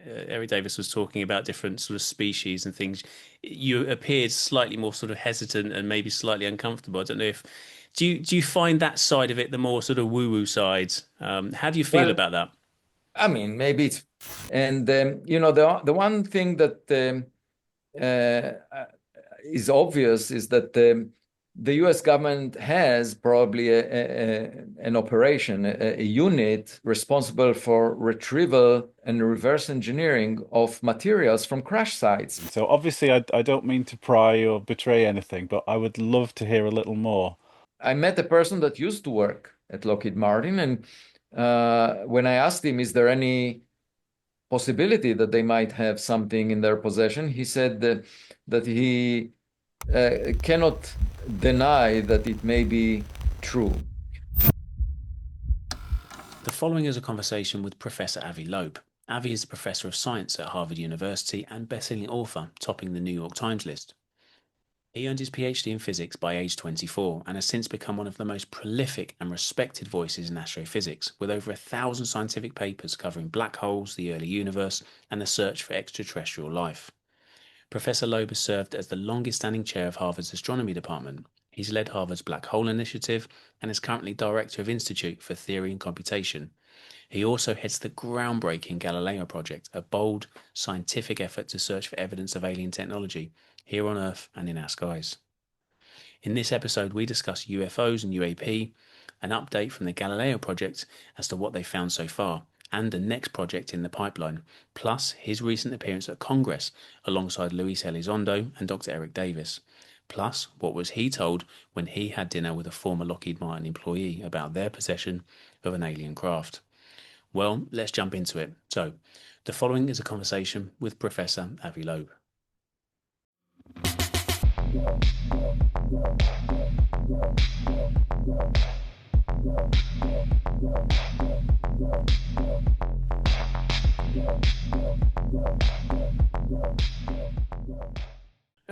Eric Davis was talking about different sort of species and things, you appeared slightly more sort of hesitant and maybe slightly uncomfortable. I don't know if do you find that side of it the more sort of woo-woo side? How do you feel Well, about that? I mean, maybe it's, and the one thing that is obvious is that the U.S. government has probably an operation, a unit responsible for retrieval and reverse engineering of materials from crash sites. So obviously, I don't mean to pry or betray anything, but I would love to hear a little more. I met a person that used to work at Lockheed Martin, and when I asked him, is there any possibility that they might have something in their possession, he said that he cannot deny that it may be true. The following is a conversation with Professor Avi Loeb. Avi is a professor of science at Harvard University and best-selling author, topping the New York Times list. He earned his PhD in physics by age 24 and has since become one of the most prolific and respected voices in astrophysics, with over 1,000 scientific papers covering black holes, the early universe, and the search for extraterrestrial life. Professor Loeb has served as the longest-standing chair of Harvard's astronomy department. He's led Harvard's Black Hole Initiative and is currently director of Institute for Theory and Computation. He also heads the groundbreaking Galileo Project, a bold scientific effort to search for evidence of alien technology here on Earth and in our skies. In this episode, we discuss UFOs and UAP, an update from the Galileo Project as to what they found so far, and the next project in the pipeline, plus his recent appearance at Congress alongside Luis Elizondo and Dr. Eric Davis. Plus, what was he told when he had dinner with a former Lockheed Martin employee about their possession of an alien craft? Well, let's jump into it. So, the following is a conversation with Professor Avi Loeb.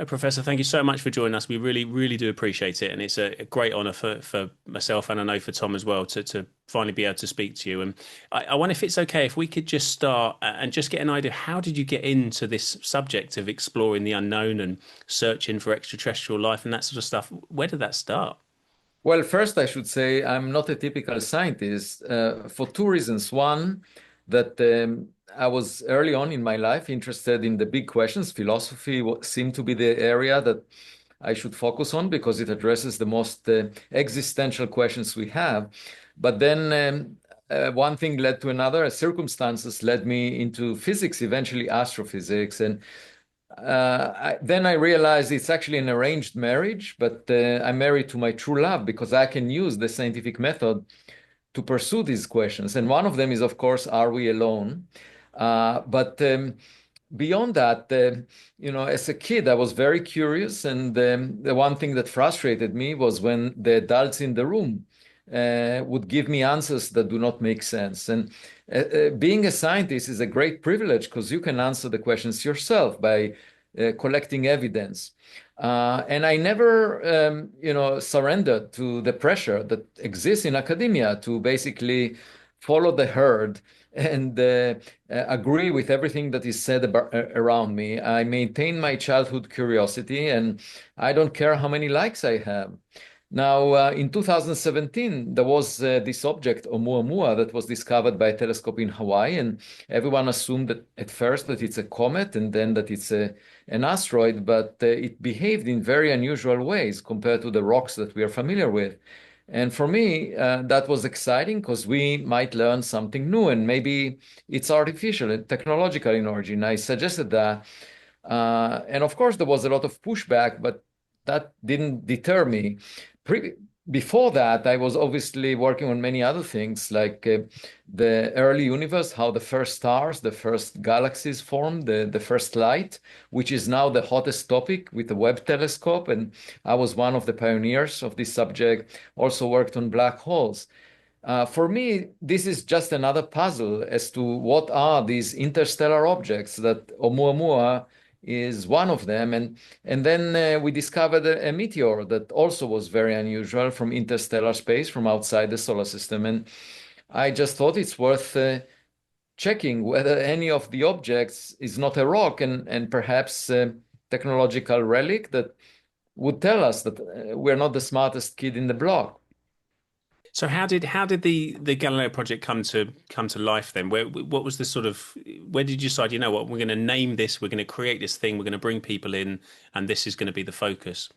Professor, thank you so much for joining us. We really, really do appreciate it. And it's a great honor for myself and I know for Tom as well to finally be able to speak to you. And I wonder if it's okay if we could just start and just get an idea. How did you get into this subject of exploring the unknown and searching for extraterrestrial life and that sort of stuff? Where did that start? Well, first, I should say I'm not a typical scientist for two reasons. One, that I was early on in my life interested in the big questions. Philosophy seemed to be the area that I should focus on because it addresses the most existential questions we have. But then one thing led to another. Circumstances led me into physics, eventually astrophysics. And then I realized it's actually an arranged marriage, but I'm married to my true love because I can use the scientific method to pursue these questions. And one of them is, of course, are we alone? But beyond that, as a kid, I was very curious. And the one thing that frustrated me was when the adults in the room would give me answers that do not make sense. And being a scientist is a great privilege because you can answer the questions yourself by collecting evidence. And I never, surrendered to the pressure that exists in academia to basically follow the herd and agree with everything that is said around me. I maintain my childhood curiosity, and I don't care how many likes I have. Now, in 2017, there was this object, Oumuamua, that was discovered by a telescope in Hawaii, and everyone assumed that at first that it's a comet and then that it's an asteroid, but it behaved in very unusual ways compared to the rocks that we are familiar with. And for me, that was exciting because we might learn something new, and maybe it's artificial and technological in origin. I suggested that. And of course, there was a lot of pushback, but that didn't deter me. Before that, I was obviously working on many other things like the early universe, how the first stars, the first galaxies formed, the first light, which is now the hottest topic with the Webb telescope. And I was one of the pioneers of this subject, also worked on black holes. For me, this is just another puzzle as to what are these interstellar objects that Oumuamua is one of them. And then we discovered a meteor that also was very unusual from interstellar space, from outside the solar system. And I just thought it's worth checking whether any of the objects is not a rock and perhaps a technological relic that would tell us that we're not the smartest kid in the block. So how did the Galileo project come to life then? What was the sort of where did you decide, you know what, we're going to name this, we're going to create this thing, we're going to bring people in, and this is going to be the focus?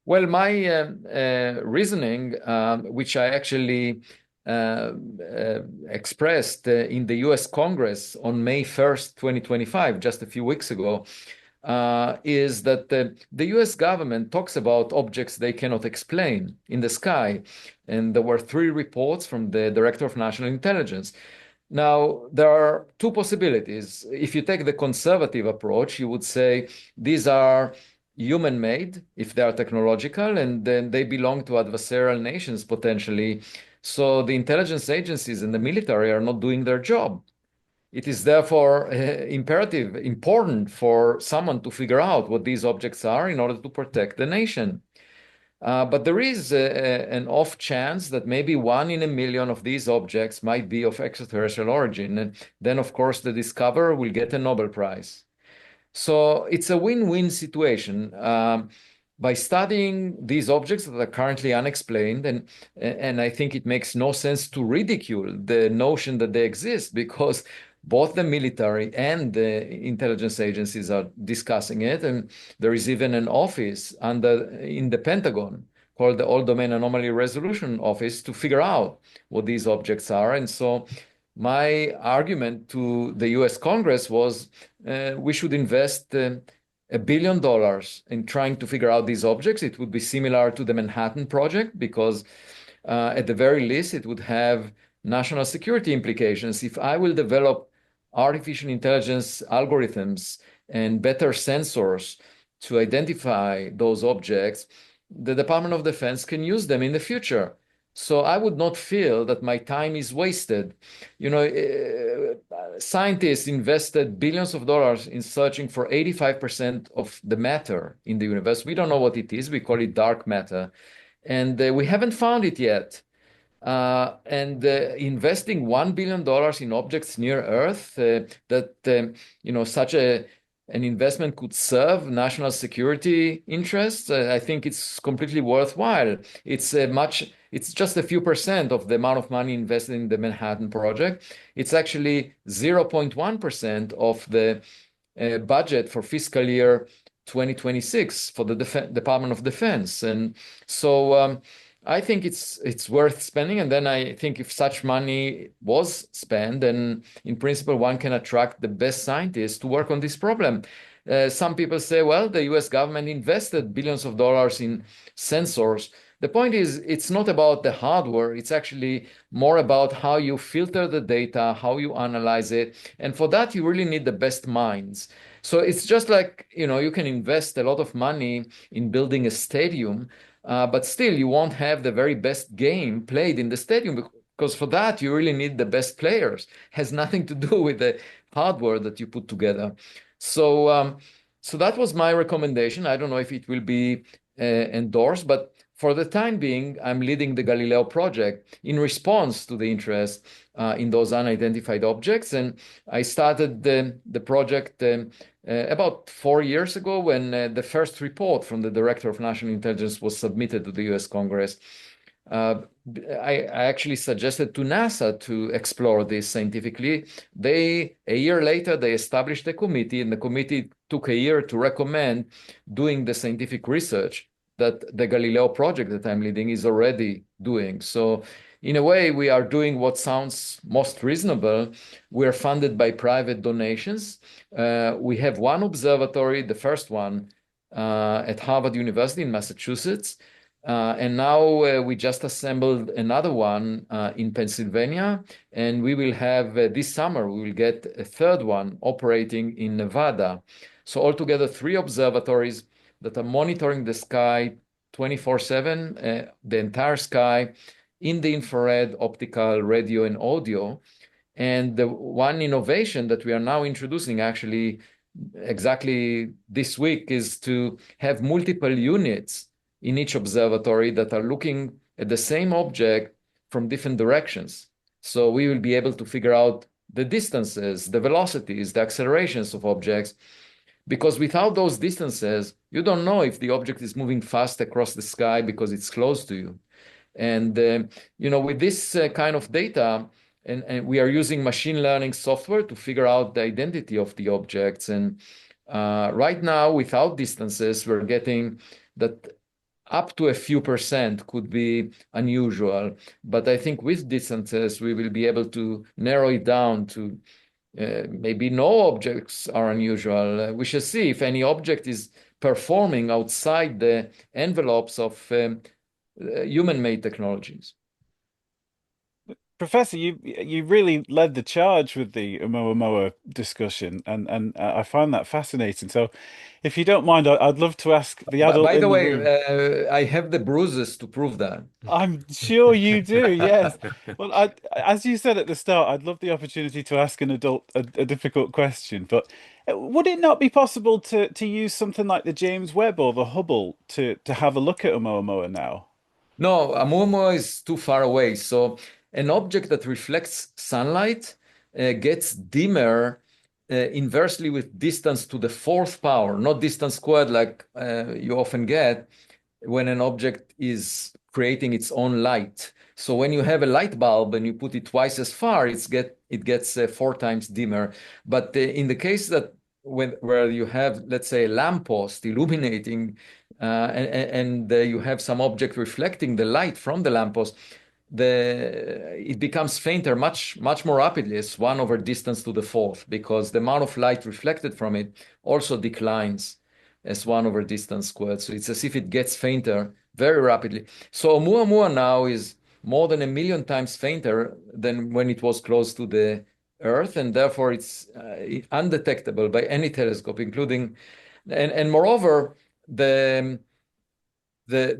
Well, my reasoning, which I actually expressed in the US Congress on May 1st, 2025, just a few weeks ago, is that the US government talks about objects they cannot explain in the sky. And there were 3 reports from the Director of National Intelligence. Now, there are 2 possibilities. If you take the conservative approach, you would say these are human-made, if they are technological, and then they belong to adversarial nations potentially. So the intelligence agencies and the military are not doing their job. It is therefore important for someone to figure out what these objects are in order to protect the nation. But there is an off chance that maybe 1 in a million of these objects might be of extraterrestrial origin. And then, of course, the discoverer will get a Nobel Prize. So it's a win-win situation. By studying these objects that are currently unexplained, and I think it makes no sense to ridicule the notion that they exist, because both the military and the intelligence agencies are discussing it, and there is even an office in the Pentagon called the All Domain Anomaly Resolution Office to figure out what these objects are. And so my argument to the US Congress was we should invest $1 billion in trying to figure out these objects. It would be similar to the Manhattan Project because at the very least it would have national security implications. If I will develop artificial intelligence algorithms and better sensors to identify those objects, the Department of Defense can use them in the future. So I would not feel that my time is wasted. You know, scientists invested billions of dollars in searching for 85% of the matter in the universe. We don't know what it is. We call it dark matter. And we haven't found it yet. Investing $1 billion in objects near Earth, such an investment could serve national security interests, I think it's completely worthwhile. It's just a few percent of the amount of money invested in the Manhattan Project. It's actually 0.1% of the budget for fiscal year 2026 for the Department of Defense. And so I think it's worth spending. And then I think if such money was spent, then in principle, one can attract the best scientists to work on this problem. Some people say, well, the US government invested billions of dollars in sensors. The point is, it's not about the hardware. It's actually more about how you filter the data, how you analyze it. And for that, you really need the best minds. So it's just like, you can invest a lot of money in building a stadium, but still you won't have the very best game played in the stadium, because for that, you really need the best players. It has nothing to do with the hardware that you put together. So that was my recommendation. I don't know if it will be endorsed, but for the time being, I'm leading the Galileo Project in response to the interest in those unidentified objects. And I started the project about 4 years ago when the first report from the Director of National Intelligence was submitted to the US Congress. I actually suggested to NASA to explore this scientifically. A year later, they established a committee, and the committee took a year to recommend doing the scientific research that the Galileo project that I'm leading is already doing. So in a way, we are doing what sounds most reasonable. We're funded by private donations. We have one observatory, the first one, at Harvard University in Massachusetts. And now we just assembled another one in Pennsylvania. And we will have, this summer, we will get a third one operating in Nevada. So altogether, 3 observatories that are monitoring the sky 24/7, the entire sky, in the infrared, optical, radio, and audio. And the one innovation that we are now introducing actually exactly this week is to have multiple units in each observatory that are looking at the same object from different directions. So we will be able to figure out the distances, the velocities, the accelerations of objects, because without those distances, you don't know if the object is moving fast across the sky because it's close to you. And with this kind of data, and we are using machine learning software to figure out the identity of the objects. And right now, without distances, we're getting that up to a few percent could be unusual. But I think with distances, we will be able to narrow it down to maybe no objects are unusual. We shall see if any object is performing outside the envelopes of human-made technologies. Professor, you really led the charge with the Oumuamua discussion, and I find that fascinating. So, if you don't mind, I'd love to ask the adult By the in the way, room. I have the bruises to prove that. I'm sure you do, yes. Well, as you said at the start, I'd love the opportunity to ask an adult a difficult question, but would it not be possible to use something like the James Webb or the Hubble to have a look at Oumuamua now? No, Oumuamua is too far away. So an object that reflects sunlight gets dimmer inversely with distance to the fourth power, not distance squared like you often get when an object is creating its own light. So when you have a light bulb and you put it twice as far, it gets 4 times dimmer. But in the case that where you have, let's say, a lamppost illuminating, and you have some object reflecting the light from the lamppost, it becomes fainter much more rapidly as 1 over distance to the fourth, because the amount of light reflected from it also declines as 1 over distance squared. So it's as if it gets fainter very rapidly. So Oumuamua now is more than 1 million times fainter than when it was close to the Earth, and therefore it's undetectable by any telescope, including, and moreover, there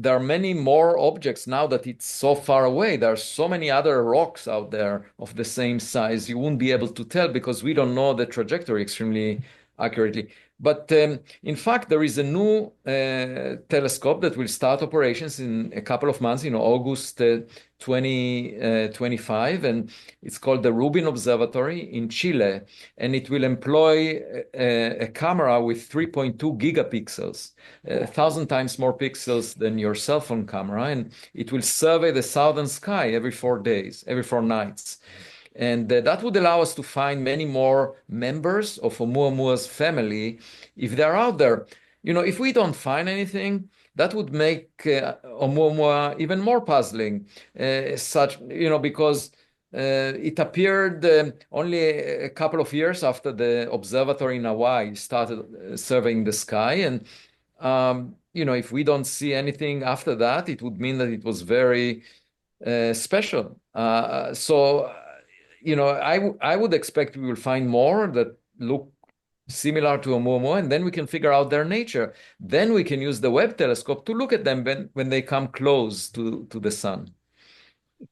are many more objects now that it's so far away. There are so many other rocks out there of the same size. You won't be able to tell because we don't know the trajectory extremely accurately. But in fact, there is a new telescope that will start operations in a couple of months, August 2025, and it's called the Rubin Observatory in Chile, and it will employ a camera with 3.2 gigapixels, 1,000 times more pixels than your cell phone camera, and it will survey the southern sky every 4 days, every 4 nights. And that would allow us to find many more members of Oumuamua's family if they're out there. If we don't find anything, that would make Oumuamua even more puzzling, because it appeared only a couple of years after the observatory in Hawaii started surveying the sky. And, if we don't see anything after that, it would mean that it was very special. I would expect we will find more that look similar to Oumuamua, and then we can figure out their nature. Then we can use the Webb telescope to look at them when they come close to the sun.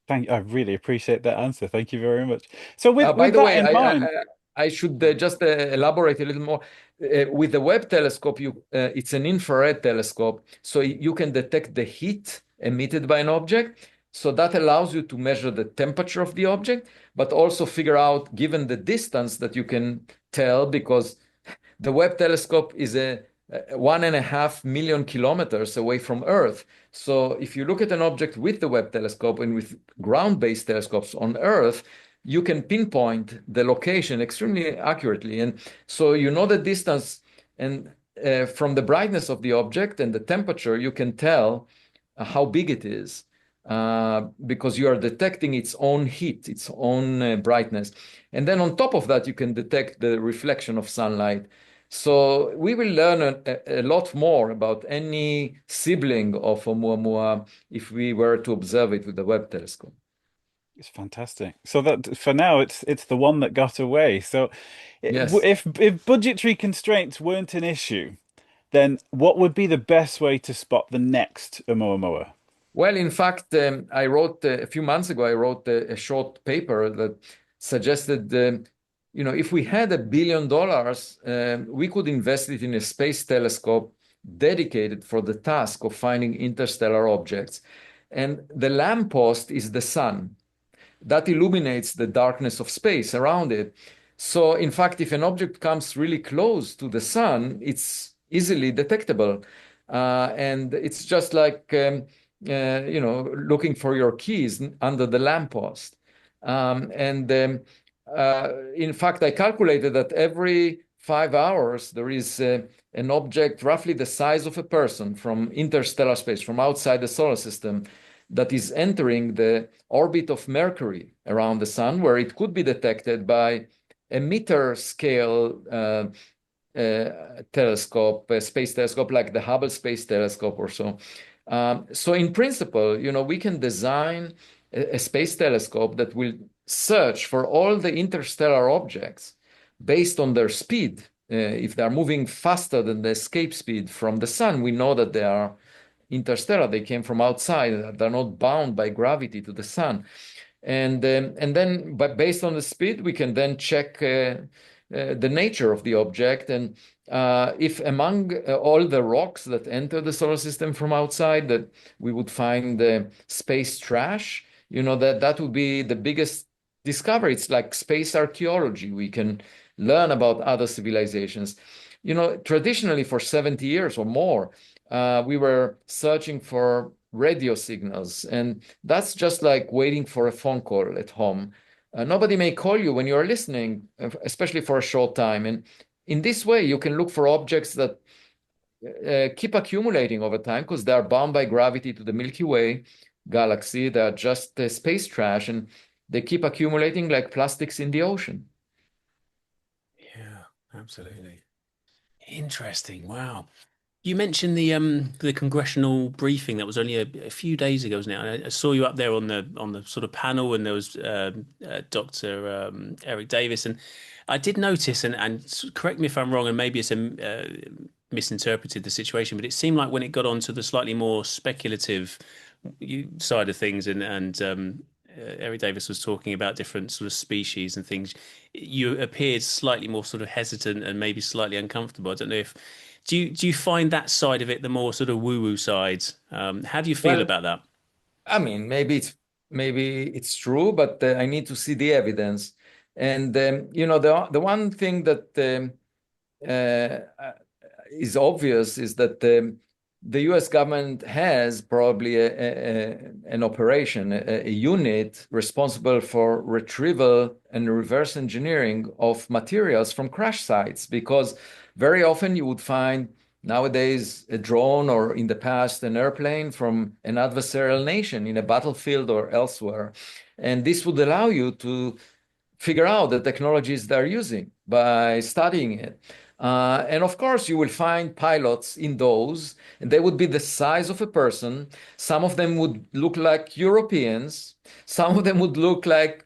I really appreciate that answer. Thank you very much. So with By the that way, in mind, I should just elaborate a little more. With the Webb telescope, it's an infrared telescope, so you can detect the heat emitted by an object. So that allows you to measure the temperature of the object, but also figure out, given the distance, that you can tell, because the Webb telescope is a 1.5 million kilometers away from Earth. So if you look at an object with the Webb telescope and with ground-based telescopes on Earth, you can pinpoint the location extremely accurately. And so you know the distance, and from the brightness of the object and the temperature, you can tell how big it is. Because you are detecting its own heat, its own brightness. And then on top of that, you can detect the reflection of sunlight. So we will learn a lot more about any sibling of Oumuamua if we were to observe it with the Webb telescope. it's fantastic. So that for now, it's the one that got away. So Yes. if budgetary constraints weren't an issue, then what would be the best way to spot the next Oumuamua? Well, in fact, I wrote a few months ago, I wrote a short paper that suggested, if we had $1 billion, we could invest it in a space telescope dedicated for the task of finding interstellar objects. And the lamppost is the sun. that illuminates the darkness of space around it. So, in fact, if an object comes really close to the sun, it's easily detectable. And it's just like, looking for your keys under the lamppost. In fact, I calculated that every 5 hours there is an object roughly the size of a person from interstellar space, from outside the solar system, that is entering the orbit of Mercury around the sun, where it could be detected by a meter scale telescope, a space telescope like the Hubble Space Telescope or so. So in principle, we can design a space telescope that will search for all the interstellar objects based on their speed. If they're moving faster than the escape speed from the sun, we know that they are interstellar. They came from outside. They're not bound by gravity to the sun. And then, but based on the speed, we can then check the nature of the object. And if among all the rocks that enter the solar system from outside, that we would find space trash, that would be the biggest discovery. It's like space archaeology. We can learn about other civilizations. Traditionally for 70 years or more, we were searching for radio signals, and that's just like waiting for a phone call at home. Nobody may call you when you're listening, especially for a short time. And in this way, you can look for objects that keep accumulating over time because they are bound by gravity to the Milky Way galaxy. They are just space trash, and they keep accumulating like plastics in the ocean. Yeah, absolutely. Interesting. Wow. You mentioned the congressional briefing that was only a few days ago, wasn't it? I saw you up there on the sort of panel, and there was Dr. Eric Davis, and I did notice, and correct me if I'm wrong, and maybe it's misinterpreted the situation, but it seemed like when it got on to the slightly more speculative side of things, and Eric Davis was talking about different sort of species and things, you appeared slightly more sort of hesitant and maybe slightly uncomfortable. I don't know if do you find that side of it the more sort of woo-woo side? How do you feel about that? I mean, maybe it's true, but I need to see the evidence. And the one thing that is obvious is that the U.S. government has probably an operation, a unit responsible for retrieval and reverse engineering of materials from crash sites, because very often you would find nowadays a drone, or in the past an airplane from an adversarial nation in a battlefield or elsewhere. And this would allow you to figure out the technologies they're using by studying it. And of course, you will find pilots in those, and they would be the size of a person. Some of them would look like Europeans. Some of them would look like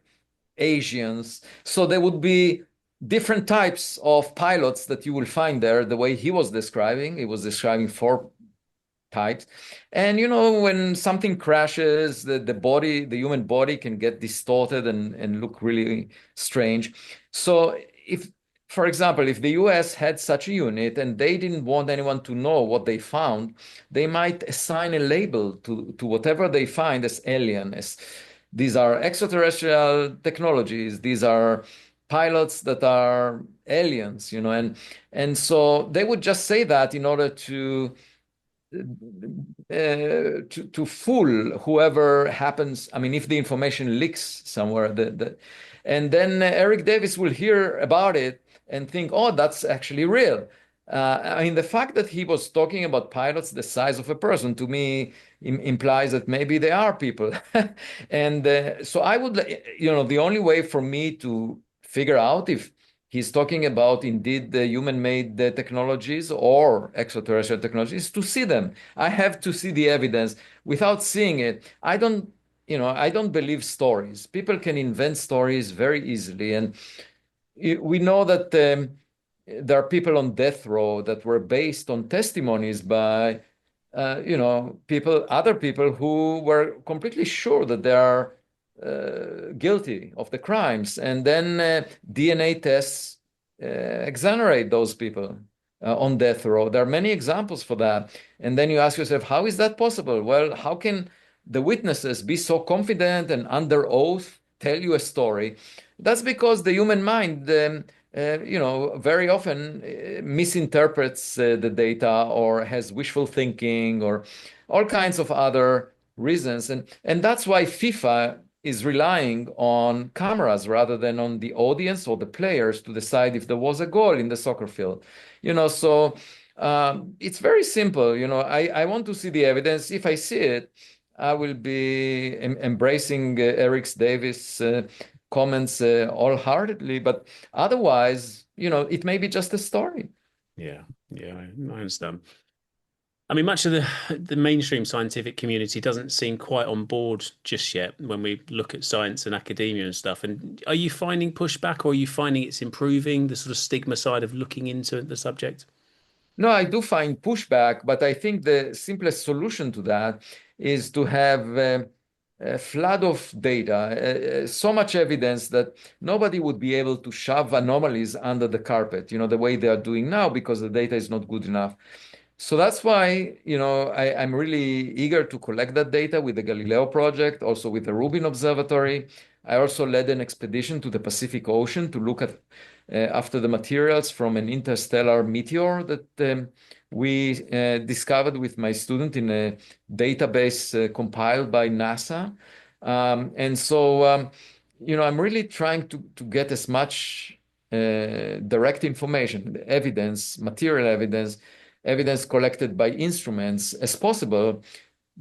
Asians. So there would be different types of pilots that you will find there, the way he was describing. He was describing 4 types. And when something crashes, the human body can get distorted and look really strange. So for example, if the US had such a unit and they didn't want anyone to know what they found, they might assign a label to whatever they find as alien. As these are extraterrestrial technologies, these are pilots that are aliens, and so they would just say that in order to fool whoever happens. I mean, if the information leaks somewhere, and then Eric Davis will hear about it and think, oh, that's actually real. I mean, the fact that he was talking about pilots the size of a person, to me, implies that maybe they are people. And so I would, the only way for me to figure out if he's talking about indeed the human-made technologies or extraterrestrial technologies, to see them. I have to see the evidence. Without seeing it, I don't believe stories. People can invent stories very easily, and we know that there are people on death row that were based on testimonies by other people who were completely sure that they are guilty of the crimes, and then DNA tests exonerate those people on death row. There are many examples for that. And then you ask yourself, how is that possible? Well, how can the witnesses be so confident and under oath tell you a story. That's because the human mind, very often misinterprets the data or has wishful thinking or all kinds of other reasons. And that's why FIFA is relying on cameras rather than on the audience or the players to decide if there was a goal in the soccer field. So it's very simple. I want to see the evidence. If I see it, I will be embracing Eric Davis' comments wholeheartedly. But otherwise, it may be just a story. Yeah, I understand. I mean, much of the mainstream scientific community doesn't seem quite on board just yet when we look at science and academia and stuff. And are you finding pushback, or are you finding it's improving, the sort of stigma side of looking into the subject? No, I do find pushback, but I think the simplest solution to that is to have a flood of data, so much evidence that nobody would be able to shove anomalies under the carpet, the way they are doing now, because the data is not good enough. So that's why, I'm really eager to collect that data with the Galileo Project, also with the Rubin Observatory. I also led an expedition to the Pacific Ocean to look at after the materials from an interstellar meteor that we discovered with my student in a database compiled by NASA. And so, I'm really trying to get as much direct information, evidence, material evidence collected by instruments as possible,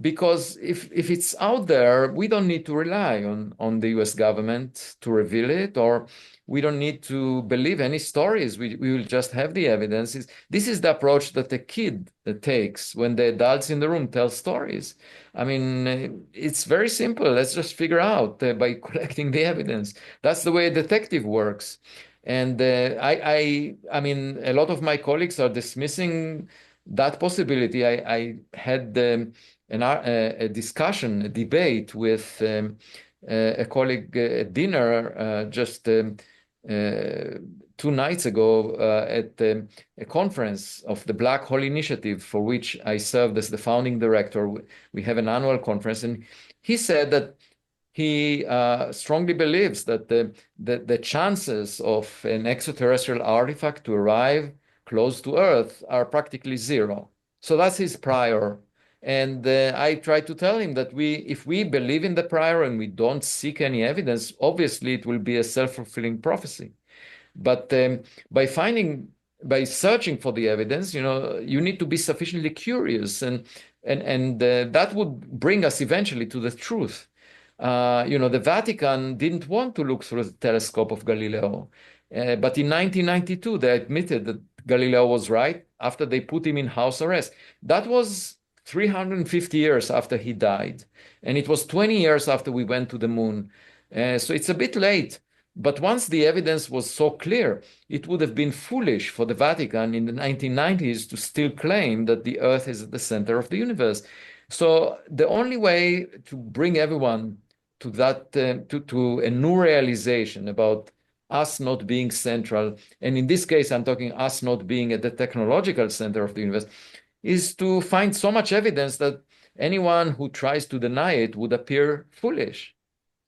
because if it's out there, we don't need to rely on the US government to reveal it, or we don't need to believe any stories. We will just have the evidence. This is the approach that a kid takes when the adults in the room tell stories. I mean, it's very simple. Let's just figure out by collecting the evidence. That's the way a detective works. And I mean, a lot of my colleagues are dismissing that possibility. I had a discussion, a debate with a colleague at dinner just 2 nights ago at a conference of the Black Hole Initiative, for which I served as the founding director. We have an annual conference, and he said that he strongly believes that the chances of an extraterrestrial artifact to arrive close to Earth are practically zero. So that's his prior. And I try to tell him that if we believe in the prior and we don't seek any evidence, obviously it will be a self-fulfilling prophecy. But by searching for the evidence, you need to be sufficiently curious, and that would bring us eventually to the truth. The Vatican didn't want to look through the telescope of Galileo, but in 1992 they admitted that Galileo was right after they put him in house arrest. That was 350 years after he died, and it was 20 years after we went to the moon. So it's a bit late. But once the evidence was so clear, it would have been foolish for the Vatican in the 1990s to still claim that the Earth is at the center of the universe. So the only way to bring everyone to that to a new realization about us not being central, and in this case I'm talking us not being at the technological center of the universe, is to find so much evidence that anyone who tries to deny it would appear foolish.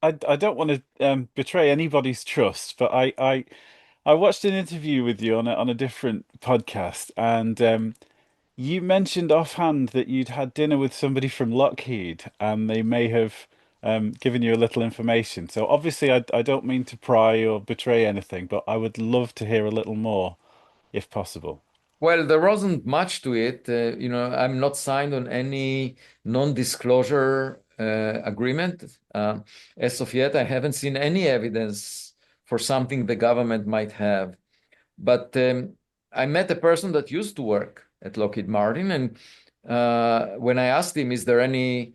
I don't want to betray anybody's trust, but I watched an interview with you on a different podcast, and you mentioned offhand that you'd had dinner with somebody from Lockheed, and they may have given you a little information. So obviously, I don't mean to pry or betray anything, but I would love to hear a little more, if possible. Well, there wasn't much to it. I'm not signed on any non-disclosure agreement. As of yet, I haven't seen any evidence for something the government might have. But I met a person that used to work at Lockheed Martin, and when I asked him, is there any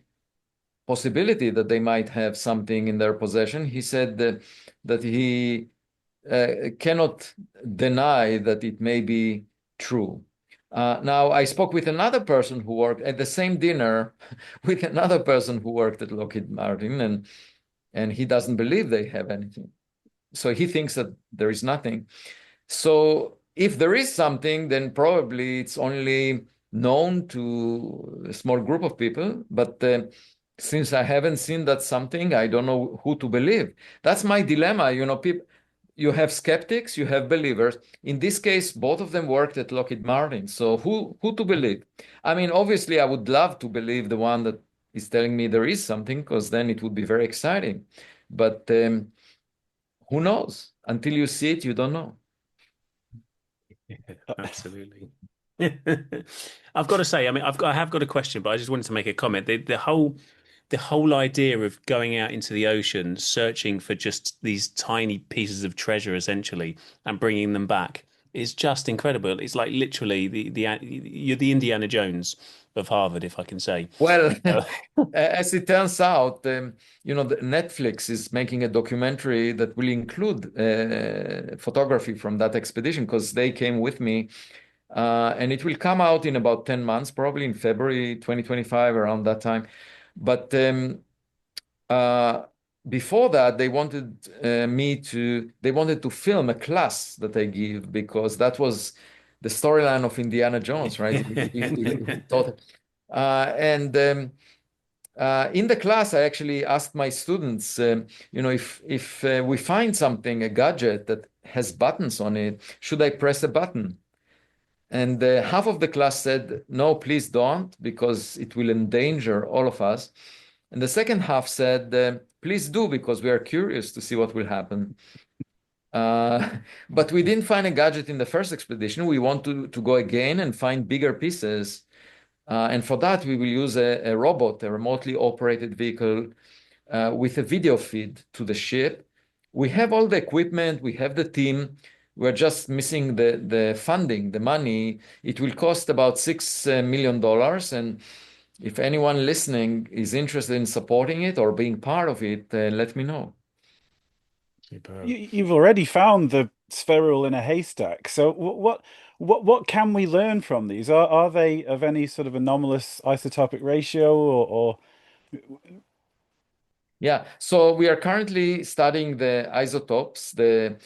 possibility that they might have something in their possession, he said that he cannot deny that it may be true. Now, I spoke with another person who worked at the same dinner with another person who worked at Lockheed Martin, and he doesn't believe they have anything. So he thinks that there is nothing. So if there is something, then probably it's only known to a small group of people. But Since I haven't seen that something, I don't know who to believe. That's my dilemma. People, you have skeptics, you have believers. In this case, both of them worked at Lockheed Martin. So who to believe? I mean, obviously, I would love to believe the one that is telling me there is something, because then it would be very exciting. But who knows? Until you see it, you don't know. Yeah, absolutely. I've got to say, I mean, I have got a question, but I just wanted to make a comment. The whole idea of going out into the ocean, searching for just these tiny pieces of treasure, essentially, and bringing them back is just incredible. It's like literally you're the Indiana Jones of Harvard, if I can say. Well, Uh, as it turns out, Netflix is making a documentary that will include photography from that expedition, because they came with me. And it will come out in about 10 months, probably in February 2025, around that time. But uh, before that, they wanted to film a class that I give, because that was the storyline of Indiana Jones, right? If he taught it. And In the class, I actually asked my students, if we find something, a gadget that has buttons on it, should I press a button? And half of the class said, no, please don't, because it will endanger all of us. And the second half said, please do, because we are curious to see what will happen. But we didn't find a gadget in the first expedition. We want to go again and find bigger pieces. And for that, we will use a robot, a remotely operated vehicle with a video feed to the ship. We have all the equipment, we have the team. We're just missing the funding, the money. It will cost about $6 million. And if anyone listening is interested in supporting it or being part of it, let me know. Superb. You've already found the spheral in a haystack. So what can we learn from these? Are they of any sort of anomalous isotopic ratio or Yeah, so we are currently studying the isotopes, whether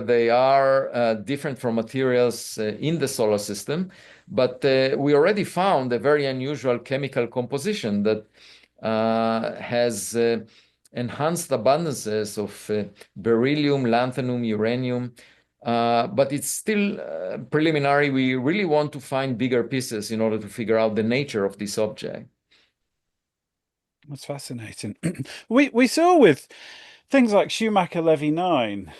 they are different from materials in the solar system. But we already found a very unusual chemical composition that has enhanced abundances of beryllium, lanthanum, uranium. But it's still preliminary. We really want to find bigger pieces in order to figure out the nature of this object. That's fascinating. We saw with things like Schumacher-Levy 9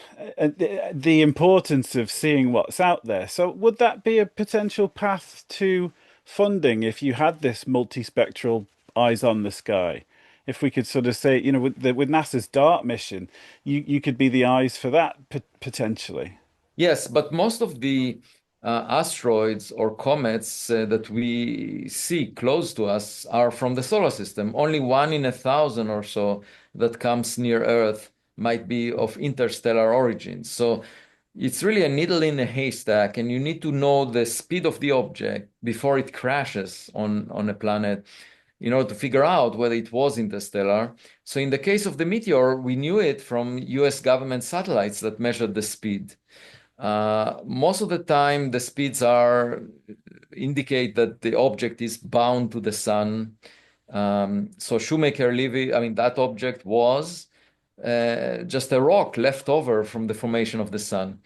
the importance of seeing what's out there. So would that be a potential path to funding if you had this multispectral eyes on the sky? If we could sort of say, with NASA's DART mission, you could be the eyes for that potentially. Yes, but most of the asteroids or comets that we see close to us are from the solar system. Only 1 in 1,000 or so that comes near Earth might be of interstellar origin. So it's really a needle in a haystack, and you need to know the speed of the object before it crashes on a planet in order to figure out whether it was interstellar. So in the case of the meteor, we knew it from US government satellites that measured the speed. Most of the time, the speeds indicate that the object is bound to the sun. So Shoemaker-Levy, I mean, that object was just a rock left over from the formation of the sun.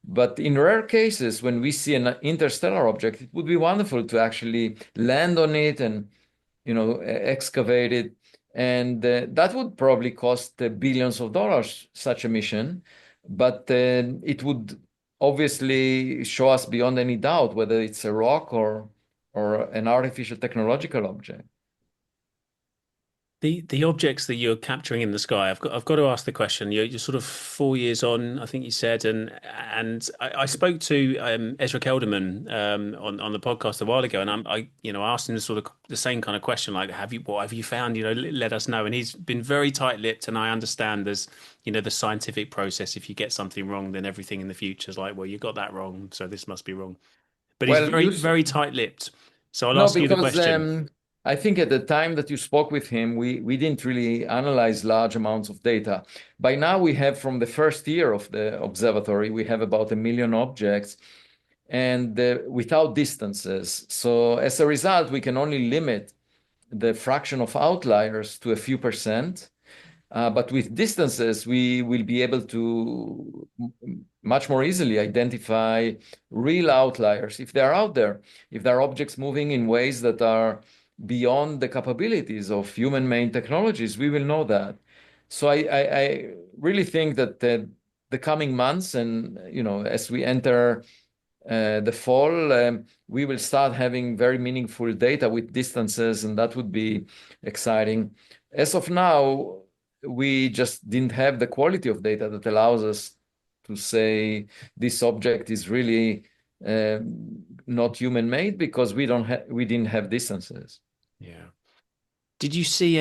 But in rare cases, when we see an interstellar object, it would be wonderful to actually land on it and, excavate it. And that would probably cost billions of dollars, such a mission. But it would obviously show us beyond any doubt whether it's a rock or an artificial technological object. The objects that you're capturing in the sky, I've got to ask the question. You're sort of 4 years on, I think you said, and I spoke to Ezra Kelderman on the podcast a while ago, and I asked him the same kind of question, like, what have you found? Let us know. And he's been very tight-lipped, and I understand there's the scientific process. If you get something wrong, then everything in the future is like, well, you got that wrong, so this must be wrong. But he's Well, very very tight-lipped. So I'll no, ask you the because question. I think at the time that you spoke with him, we didn't really analyze large amounts of data. By now, we have from the first year of the observatory, we have about 1 million objects and without distances. So as a result, we can only limit the fraction of outliers to a few percent. But with distances, we will be able to much more easily identify real outliers if they are out there, if there are objects moving in ways that are beyond the capabilities of human-made technologies, we will know that. So I really think that the coming months and, as we enter the fall, we will start having very meaningful data with distances, and that would be exciting. As of now, we just didn't have the quality of data that allows us to say this object is really not human-made because we didn't have distances. Yeah. Did you see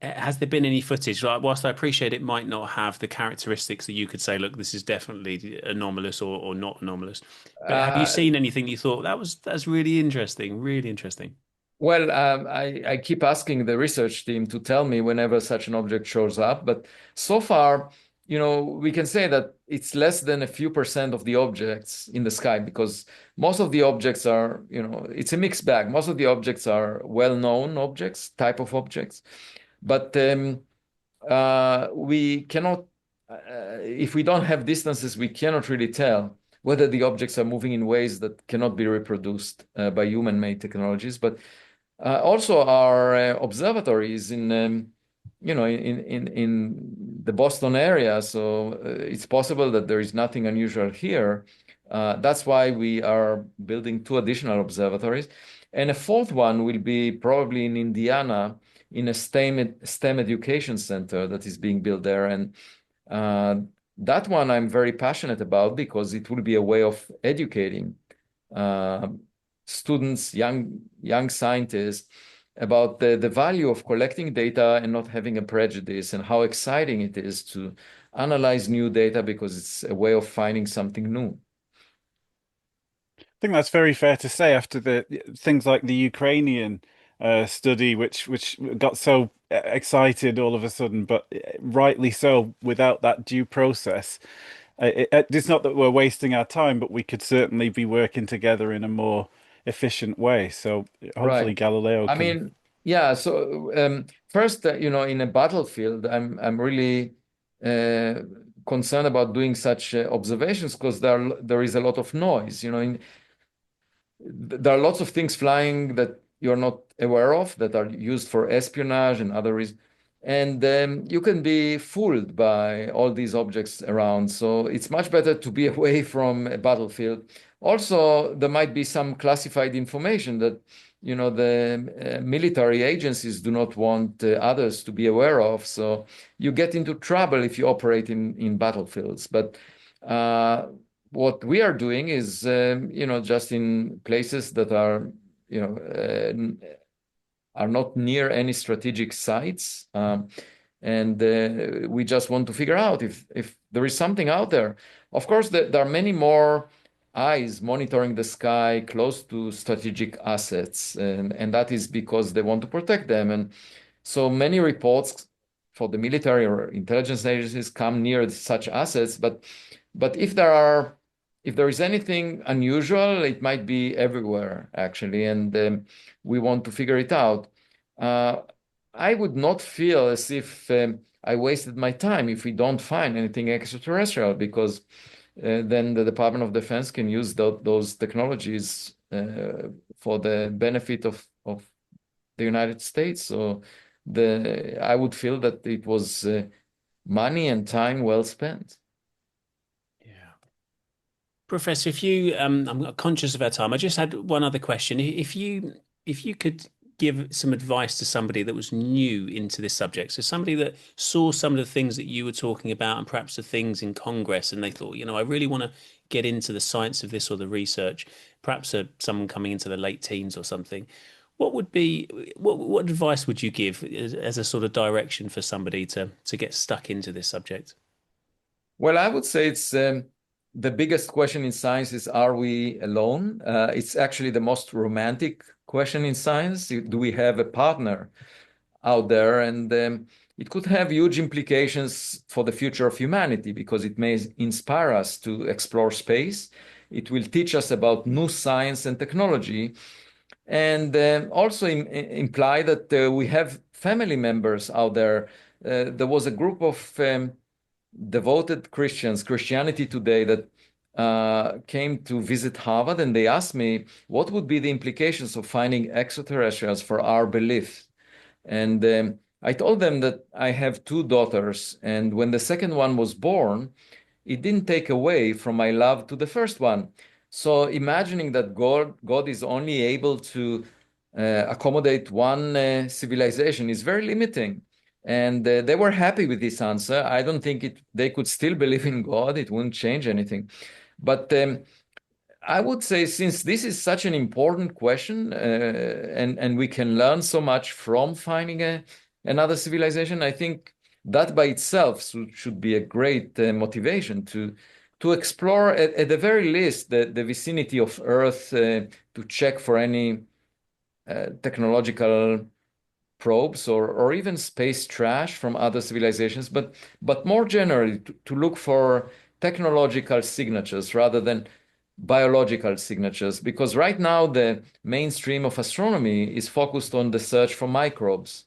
has there been any footage? Like, whilst I appreciate it might not have the characteristics that you could say, look, this is definitely anomalous or not anomalous, but have you seen anything you thought that's really interesting, really interesting? Well, I keep asking the research team to tell me whenever such an object shows up, but so far, we can say that it's less than a few percent of the objects in the sky because most of the objects are, it's a mixed bag. Most of the objects are well-known objects, type of objects, but we cannot, if we don't have distances, we cannot really tell whether the objects are moving in ways that cannot be reproduced by human-made technologies. But also our observatories in the Boston area, so it's possible that there is nothing unusual here. That's why we are building 2 additional observatories, and a 4th one will be probably in Indiana in a STEM education center that is being built there, and that one I'm very passionate about because it will be a way of educating students, young scientists, about the value of collecting data and not having a prejudice, and how exciting it is to analyze new data because it's a way of finding something new. I think that's very fair to say after the things like the Ukrainian study, which got so excited all of a sudden, but rightly so, without that due process. It's not that we're wasting our time, but we could certainly be working together in a more efficient way. So hopefully Right. Galileo I can. mean, yeah. So first, in a battlefield, I'm really concerned about doing such observations because there is a lot of noise. There are lots of things flying that you're not aware of that are used for espionage and other reasons. And you can be fooled by all these objects around. So it's much better to be away from a battlefield. Also, there might be some classified information that, the military agencies do not want others to be aware of. So you get into trouble if you operate in battlefields. But what we are doing is, just in places that are, are not near any strategic sites. And we just want to figure out if there is something out there. Of course, there are many more eyes monitoring the sky close to strategic assets, and that is because they want to protect them. And so many reports for the military or intelligence agencies come near such assets, but if there is anything unusual, it might be everywhere, actually, and we want to figure it out. I would not feel as if I wasted my time if we don't find anything extraterrestrial, because then the Department of Defense can use those technologies for the benefit of the United States. So I would feel that it was money and time well spent. Professor, if you, I'm conscious of our time. I just had one other question. If you could give some advice to somebody that was new into this subject, so somebody that saw some of the things that you were talking about and perhaps the things in Congress, and they thought, I really want to get into the science of this or the research, perhaps someone coming into the late teens or something, what advice would you give as a sort of direction for somebody to get stuck into this subject? Well, I would say it's the biggest question in science is, are we alone? It's actually the most romantic question in science. Do we have a partner out there? And it could have huge implications for the future of humanity because it may inspire us to explore space. It will teach us about new science and technology. and also imply that we have family members out there. There was a group of devoted Christians, Christianity Today, that came to visit Harvard, and they asked me what would be the implications of finding extraterrestrials for our beliefs. And I told them that I have two daughters, and when the second one was born, it didn't take away from my love to the first one. So imagining that God is only able to accommodate one civilization is very limiting. And they were happy with this answer. I don't think they could still believe in God. It wouldn't change anything. But I would say, since this is such an important question, and we can learn so much from finding another civilization, I think that by itself should be a great motivation to explore, at the very least, the vicinity of Earth, to check for any technological probes or even space trash from other civilizations, but more generally to look for technological signatures rather than biological signatures, because right now the mainstream of astronomy is focused on the search for microbes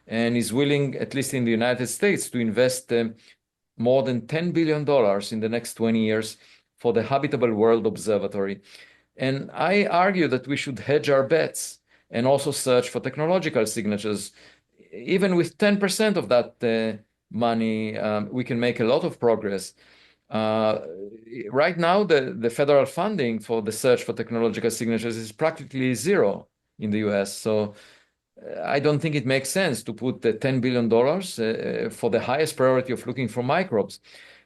and is willing, at least in the United States, to invest more than $10 billion in the next 20 years for the Habitable World Observatory. And I argue that we should hedge our bets and also search for technological signatures. Even with 10% of that money, we can make a lot of progress. Right now, the federal funding for the search for technological signatures is practically zero in the US. So I don't think it makes sense to put the $10 billion for the highest priority of looking for microbes,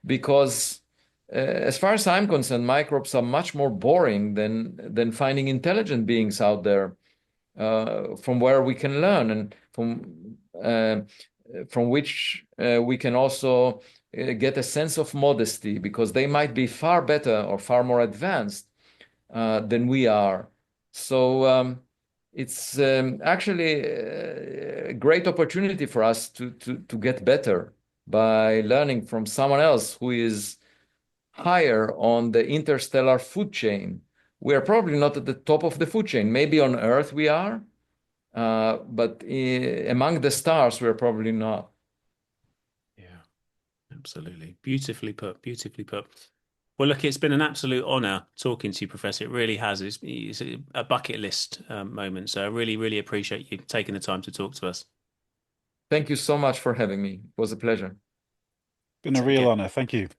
because as far as I'm concerned, microbes are much more boring than finding intelligent beings out there, from where we can learn and from which we can also get a sense of modesty, because they might be far better or far more advanced than we are. So it's actually a great opportunity for us to get better by learning from someone else who is higher on the interstellar food chain. We are probably not at the top of the food chain. Maybe on Earth we are, but among the stars we're probably not. Yeah, absolutely. Beautifully put, beautifully put. Well, look, it's been an absolute honor talking to you, Professor. It really has. It's a bucket list moment. So I really, really appreciate you taking the time to talk to us. Thank you so much for having me. It was a pleasure. Been a Take real care. honor. Thank you.